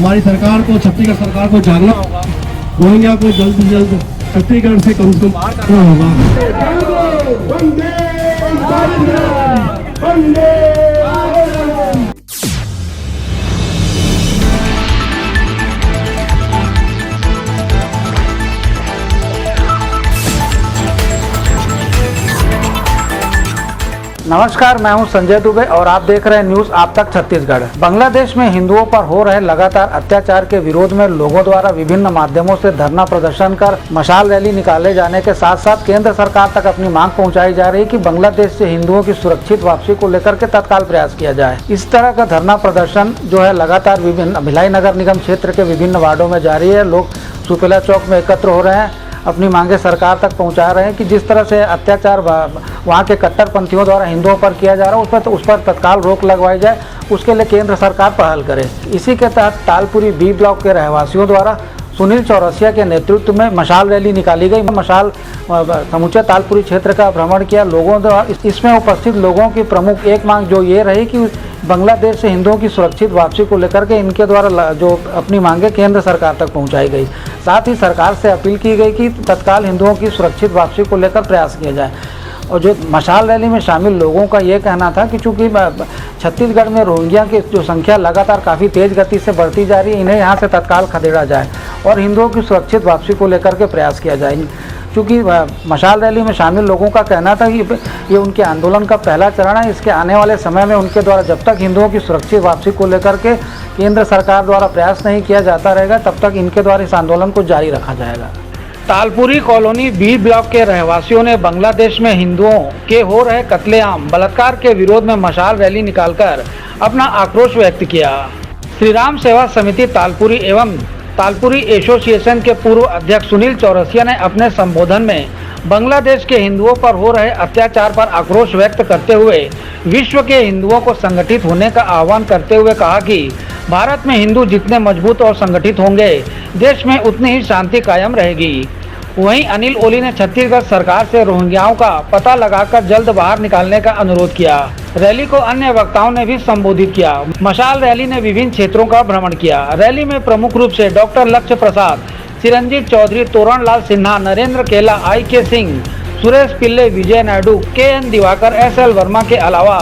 हमारी सरकार को, छत्तीसगढ़ सरकार को जागना होगा। रोहिंग्या को जल्द से जल्द छत्तीसगढ़ से कम से कम बाहर करना होगा। नमस्कार, मैं हूं संजय दुबे और आप देख रहे हैं न्यूज आप तक छत्तीसगढ़। बांग्लादेश में हिंदुओं पर हो रहे लगातार अत्याचार के विरोध में लोगों द्वारा विभिन्न माध्यमों से धरना प्रदर्शन कर मशाल रैली निकाले जाने के साथ साथ केंद्र सरकार तक अपनी मांग पहुंचाई जा रही कि बांग्लादेश से हिंदुओं की सुरक्षित वापसी को लेकर के तत्काल प्रयास किया जाए। इस तरह का धरना प्रदर्शन जो है लगातार विभिन्न भिलाई नगर निगम क्षेत्र के विभिन्न वार्डों में जारी है। लोग सुपेला चौक में एकत्र हो रहे हैं, अपनी मांगे सरकार तक पहुंचा रहे हैं कि जिस तरह से अत्याचार वहां के कट्टरपंथियों द्वारा हिंदुओं पर किया जा रहा है उस पर तत्काल रोक लगवाई जाए, उसके लिए केंद्र सरकार पहल करे। इसी के तहत तालपुरी बी ब्लॉक के रहवासियों द्वारा सुनील चौरसिया के नेतृत्व में मशाल रैली निकाली गई। मशाल समूचे तालपुरी क्षेत्र का भ्रमण किया लोगों द्वारा। इसमें उपस्थित लोगों की प्रमुख एक मांग जो ये रही कि बांग्लादेश से हिंदुओं की सुरक्षित वापसी को लेकर के इनके द्वारा जो अपनी मांगे केंद्र सरकार तक पहुंचाई गई। साथ ही सरकार से अपील की गई कि तत्काल हिंदुओं की सुरक्षित वापसी को लेकर प्रयास किया जाए। और जो मशाल रैली में शामिल लोगों का ये कहना था कि चूँकि छत्तीसगढ़ में रोहिंग्या की जो संख्या लगातार काफ़ी तेज़ गति से बढ़ती जा रही है, इन्हें यहाँ से तत्काल खदेड़ा जाए और हिंदुओं की सुरक्षित वापसी को लेकर के प्रयास किया जाए। क्योंकि मशाल रैली में शामिल लोगों का कहना था कि ये उनके आंदोलन का पहला चरण है। इसके आने वाले समय में उनके द्वारा जब तक हिंदुओं की सुरक्षित वापसी को लेकर के केंद्र सरकार द्वारा प्रयास नहीं किया जाता रहेगा, तब तक इनके द्वारा इस आंदोलन को जारी रखा जाएगा। तालपुरी कॉलोनी बी ब्लॉक के रहवासियों ने बांग्लादेश में हिंदुओं के हो रहे कत्लेआम बलात्कार के विरोध में मशाल रैली निकालकर अपना आक्रोश व्यक्त किया। श्री राम सेवा समिति तालपुरी एवं तालपुरी एसोसिएशन के पूर्व अध्यक्ष सुनील चौरसिया ने अपने संबोधन में बांग्लादेश के हिंदुओं पर हो रहे अत्याचार पर आक्रोश व्यक्त करते हुए विश्व के हिंदुओं को संगठित होने का आह्वान करते हुए कहा कि भारत में हिंदू जितने मजबूत और संगठित होंगे, देश में उतनी ही शांति कायम रहेगी। वहीं अनिल ओली ने छत्तीसगढ़ सरकार से रोहिंग्याओं का पता लगाकर जल्द बाहर निकालने का अनुरोध किया। रैली को अन्य वक्ताओं ने भी संबोधित किया। मशाल रैली ने विभिन्न क्षेत्रों का भ्रमण किया। रैली में प्रमुख रूप से डॉक्टर लक्ष्य प्रसाद, चिरंजीत चौधरी, तोरणलाल सिन्हा, नरेंद्र केला, आई.के. सिंह, सुरेश पिल्ले, विजय नायडू, के.एन. दिवाकर, एस.एल. वर्मा के अलावा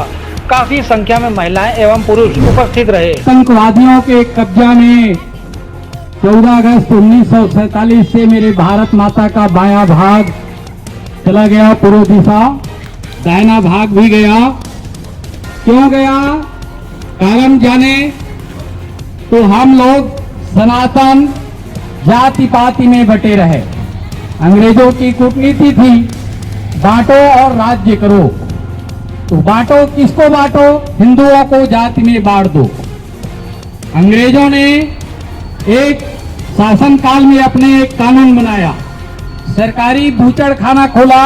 काफी संख्या में महिलाएं एवं पुरुष उपस्थित रहे। आतंकवादियों के कब्जा में 14 अगस्त 1947 से मेरे भारत माता का बायां भाग चला गया, पूर्व दिशा, दाहिना भाग भी गया। क्यों गया? कारण जाने तो हम लोग सनातन जाति पाति में बटे रहे। अंग्रेजों की कूटनीति थी बांटो और राज्य करो। तो बांटो, किसको बांटो? हिंदुओं को जाति में बांट दो। अंग्रेजों ने एक शासन काल में अपने एक कानून बनाया, सरकारी बूचड़ खाना खोला।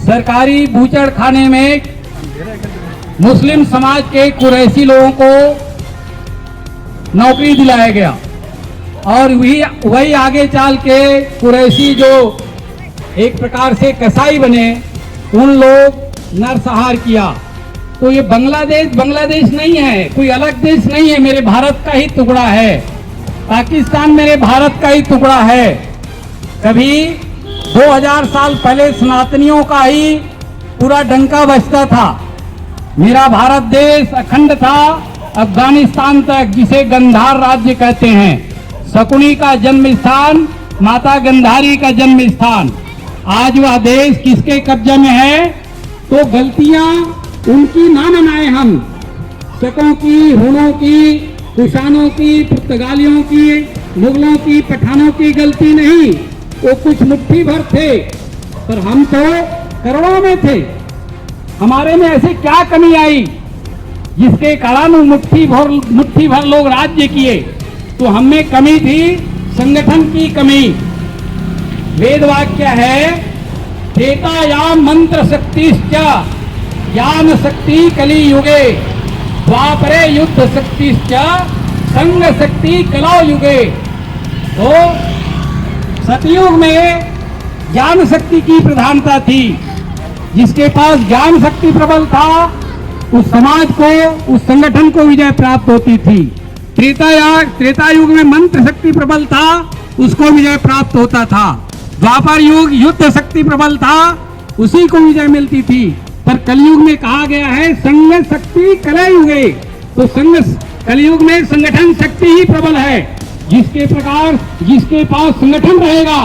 सरकारी बूचड़ खाने में मुस्लिम समाज के कुरैशी लोगों को नौकरी दिलाया गया और वही आगे चल के कुरैशी जो एक प्रकार से कसाई बने, उन लोग नरसंहार किया। तो ये बांग्लादेश नहीं है, कोई अलग देश नहीं है, मेरे भारत का ही टुकड़ा है। पाकिस्तान मेरे भारत का ही टुकड़ा है। कभी 2000 साल पहले सनातनियों का ही पूरा डंका बजता था। मेरा भारत देश अखंड था अफगानिस्तान तक, जिसे गंधार राज्य कहते हैं। शकुनी का जन्म स्थान, माता गंधारी का जन्म स्थान। आज वह देश किसके कब्जे में है? तो गलतियां उनकी ना मनाए हम, शकों की, हुनों की, कुशानों की, पुर्तगालियों की, मुगलों की, पठानों की गलती नहीं। वो कुछ मुट्ठी भर थे, पर हम तो करोड़ों में थे। हमारे में ऐसे क्या कमी आई जिसके कारण मुट्ठी भर लोग राज्य किए? तो हमें कमी थी संगठन की कमी। वेद वाक्य है, त्रेतायाम मंत्र शक्तिश्च ज्ञान शक्ति कली युगे, द्वापरे युद्ध शक्तिश्च संग शक्ति कलौ युगे। तो सतयुग में ज्ञान शक्ति की प्रधानता थी। जिसके पास ज्ञान शक्ति प्रबल था, उस समाज को, उस संगठन को विजय प्राप्त होती थी। त्रेता युग में मंत्र शक्ति प्रबल था, उसको विजय प्राप्त होता था। द्वापर युग युद्ध शक्ति प्रबल था, उसी को विजय मिलती थी। पर कलयुग में कहा गया है संघ शक्ति कलयुगे, तो कलयुग में संगठन शक्ति ही प्रबल है। जिसके पास संगठन रहेगा।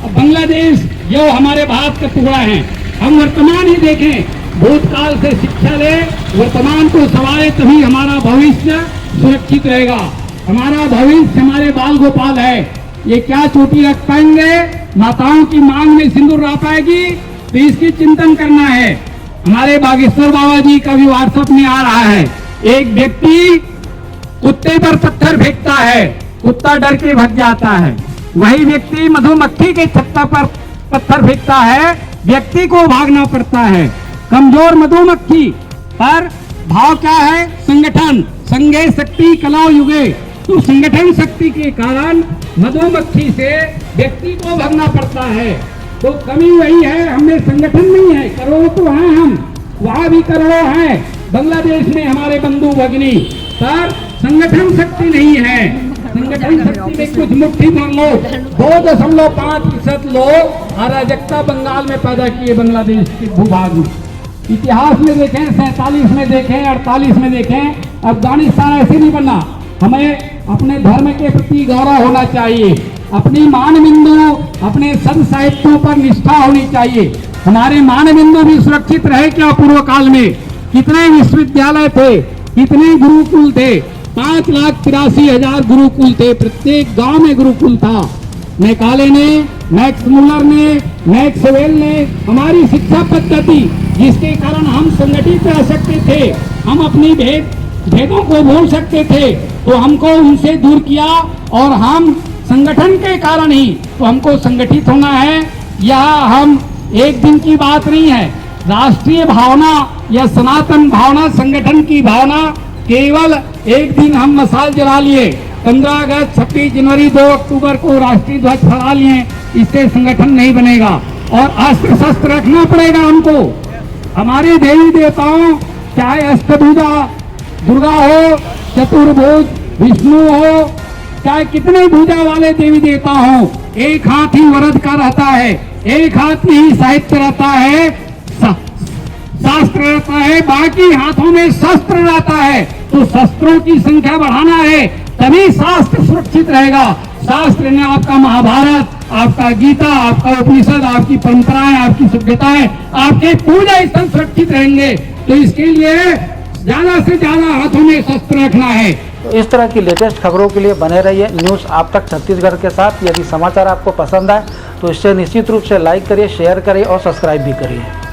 अब बांग्लादेश जो हमारे भारत का टुकड़ा है, हम वर्तमान ही देखें, भूतकाल से शिक्षा ले, वर्तमान को संवारे, तभी हमारा भविष्य सुरक्षित रहेगा। हमारा भविष्य हमारे बाल गोपाल है। ये क्या चोटी रख पाएंगे, माताओं की मांग में सिंदूर रह पाएगी, तो इसकी चिंतन करना है। हमारे बागेश्वर बाबा जी का भी व्हाट्सएप में आ रहा है, एक व्यक्ति कुत्ते पर पत्थर फेंकता है, कुत्ता डर के भाग जाता है। वही व्यक्ति मधुमक्खी के छत्ता पर पत्थर फेंकता है, व्यक्ति को भागना पड़ता है। कमजोर मधुमक्खी पर भाव क्या है, संगठन। संघे शक्ति कलौ युगे, तो संगठन शक्ति के कारण मधुमक्खी से व्यक्ति को भागना पड़ता है। तो कमी वही है, हमें संगठन नहीं है। करोड़ों तो हैं हम, वहां भी करोड़ों हैं बांग्लादेश में हमारे बंधु भगिनी, पर संगठन शक्ति नहीं है। संगठन शक्ति में कुछ मुट्ठी भर लोग, 2.5% लोग अराजकता बंगाल में पैदा किए, बांग्लादेश के भूभाग में। इतिहास में देखें, 47 में देखें, 48 में देखें, अफगानिस्तान ऐसे नहीं बना। हमें अपने धर्म के प्रति गौरव होना चाहिए, अपनी मानबिंदु, अपने संत साहित्यों पर निष्ठा होनी चाहिए। हमारे मानबिंदु भी सुरक्षित रहे क्या? पूर्व काल में कितने विश्वविद्यालय थे, कितने गुरुकुल थे? 5,83,000 गुरुकुल थे, प्रत्येक गांव में गुरुकुल था। मैकाले ने, मैक्स मुलर ने, मैक्स वेल ने हमारी शिक्षा पद्धति, जिसके कारण हम संगठित रह सकते थे, हम अपनी भेदों को भूल सकते थे, तो हमको उनसे दूर किया। और हम संगठन के कारण ही तो हमको संगठित होना है। यह हम एक दिन की बात नहीं है, राष्ट्रीय भावना या सनातन भावना, संगठन की भावना। केवल एक दिन हम मसाल जला लिए, 15 अगस्त, 26 जनवरी, 2 अक्टूबर को राष्ट्रीय ध्वज फहरा लिए, इससे संगठन नहीं बनेगा। और अस्त्र शस्त्र रखना पड़ेगा हमको। हमारे देवी देवताओं, चाहे अष्टभुजा दुर्गा हो, चतुर्भुज विष्णु हो, चाहे कितने भुजा वाले देवी देवता हो, एक हाथ ही वरद का रहता है, एक हाथ में ही साहित्य रहता है, शास्त्र रहता है, बाकी हाथों में शस्त्र रहता है। तो शस्त्रों की संख्या बढ़ाना है, तभी शास्त्र सुरक्षित रहेगा। शास्त्र ने आपका महाभारत, आपका गीता, आपका उपनिषद, आपकी परंपराएं, आपकी सभ्यताएं, आपके पूजा स्थल सुरक्षित रहेंगे। तो इसके लिए ज्यादा से ज्यादा हाथों में शस्त्र रखना है। तो इस तरह की लेटेस्ट खबरों के लिए बने रहिए न्यूज़ आप तक छत्तीसगढ़ के साथ। यदि समाचार आपको पसंद आए तो इससे निश्चित रूप से लाइक करिए, शेयर करिए और सब्सक्राइब भी करिए।